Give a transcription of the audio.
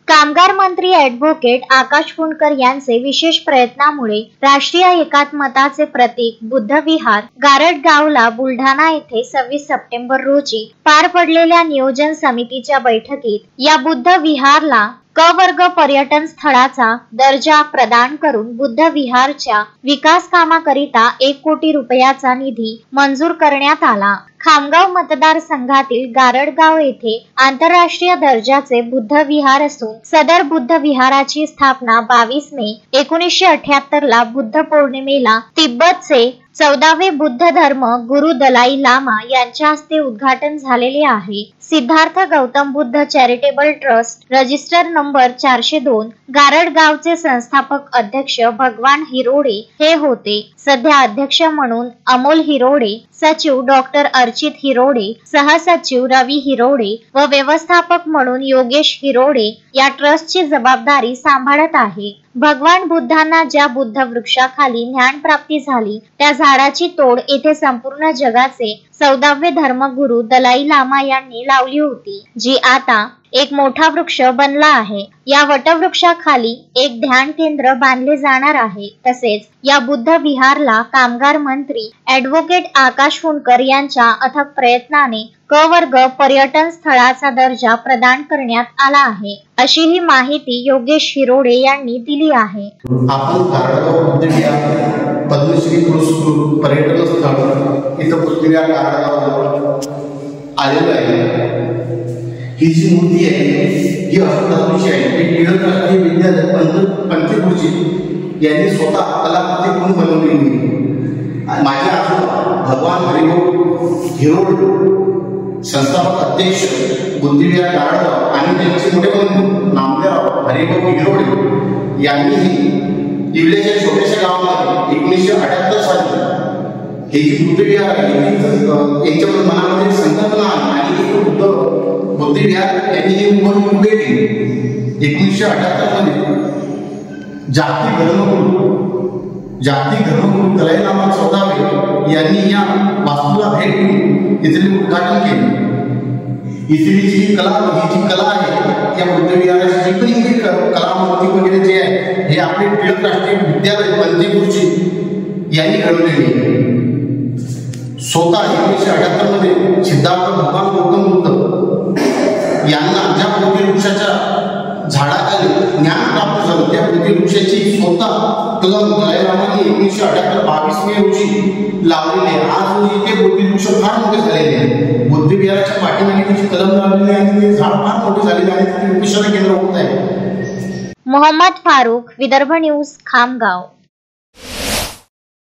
कामगार मंत्री ॲडव्होकेट आकाश फुंडकर यांचे विशेष प्रयत्नामुळे राष्ट्रीय एकात्मताचे प्रतीक बुद्ध विहार गारटगावला बुलढाणा येथे 26 सप्टेंबर रोजी पार पडलेल्या नियोजन समितीच्या बैठकीत या बुद्ध विहारला क वर्ग पर्यटन स्थळाचा दर्जा प्रदान करून बुद्ध विहारच्या विकास कामाकरिता 1 कोटी रुपयाचा निधी मंजूर करण्यात आला। खामगाव मतदारसंघातील गारटगाव येथे आंतरराष्ट्रीय दर्जाचे बुद्ध विहार असून सदर बुद्ध विहाराची स्थापना 22 मे 1978 ला बुद्ध पौर्णिमेला तिब्बतचे 14वे बुद्ध धर्म गुरु दलाई लामा यांच्या हस्ते उद्घाटन झालेले आहे। Siddharth Gautam Buddha charitable trust register number 402 गारटगावचे संस्थापक अध्यक्ष भगवान हिरोडे हे होते। सध्या अध्यक्ष म्हणून अमोल हिरोडे, सचिव डॉक्टर अर्चित हिरोडे, सहसचिव रवी हिरोडे व व्यवस्थापक म्हणून योगेश हिरोडे या ट्रस्टची जबाबदारी सांभाळत आहे। भगवान बुद्धांना ज्या बुद्ध वृक्षाखाली ज्ञान प्राप्ती झाली त्या झाडाची तोड येथे संपूर्ण जगाचे 14वे धर्मगुरू दलाई लामा यांनी लावली होती, जी आता एक मोठा वृक्ष बनला आहे। या वटवृक्षाखाली एक ध्यान केंद्र बांधले जाणार आहे। तसेच या बुद्ध विहारला कामगार मंत्री ॲडव्होकेट आकाश फुंडकर यांच्या अथक प्रयत्नाने क वर्ग पर्यटन स्थळाचा दर्जा प्रदान करण्यात आला आहे, अशी ही माहिती योगेश हिरोडे यांनी दिली आहे। आपण गारटगाव बुद्ध विहार पद्मश्री पुरस्कृत पर्यटन स्थळ इथं बुद्ध विहार गारटगाव आलेलं आहे। ही जी मूर्ती आहे ही अष्टधातूची आहे। ही टिळक राष्ट्रीय विद्यालय पंचकृषी यांनी स्वतः कलाकृती म्हणून बनवलेली आहे। माझे आजोबा भगवान हरिभाऊ हिरोडे संस्थापक अध्यक्ष बुद्ध विहार गारटगाव आणि त्यांचे मोठे बंधू नामदेवराव हरिभाऊ हिरोडे यांनी इवल्याच्या छोट्याशा गावामध्ये 1978 साली हे जी बुद्ध विहार आहे यांच्या मनामध्ये संकल्पना आणि बुद्ध विहार यांनी ही उभी केली। 1978 मध्ये जागतिक धर्मगुरू दलाई लामा 14वे यांनी या वास्तूला भेट देऊन इथले उद्घाटन केले। इथली जी कला आहे या बुद्ध विहाराची जी पण कलाकृती वगैरे जे आहे हे आपले टिळक राष्ट्रीय विद्यालय पंचकृषी यांनी घडवलेली आहे। स्वतः 1978 मध्ये सिद्धार्थ भगवान गौतम बुद्ध यांना ज्या बोधी वृक्षाच्या झाडाखाली ज्ञान प्राप्त झालं त्या बोधी वृक्षाची स्वतः कलम दलाई लामांनी 1978 22 मे रोजी लावलेली आहे। आज रोजी ते बोधी वृक्ष फार मोठे झालेले आहेत। बुद्ध विहाराच्या पाठीमागे त्याची कलम लावलेली आहे आणि ते झाड फार मोठे झालेले आहे, ते विश्रांती केंद्र होत आहे। मोहम्मद फारूक, विदर्भ न्यूज, खामगाव।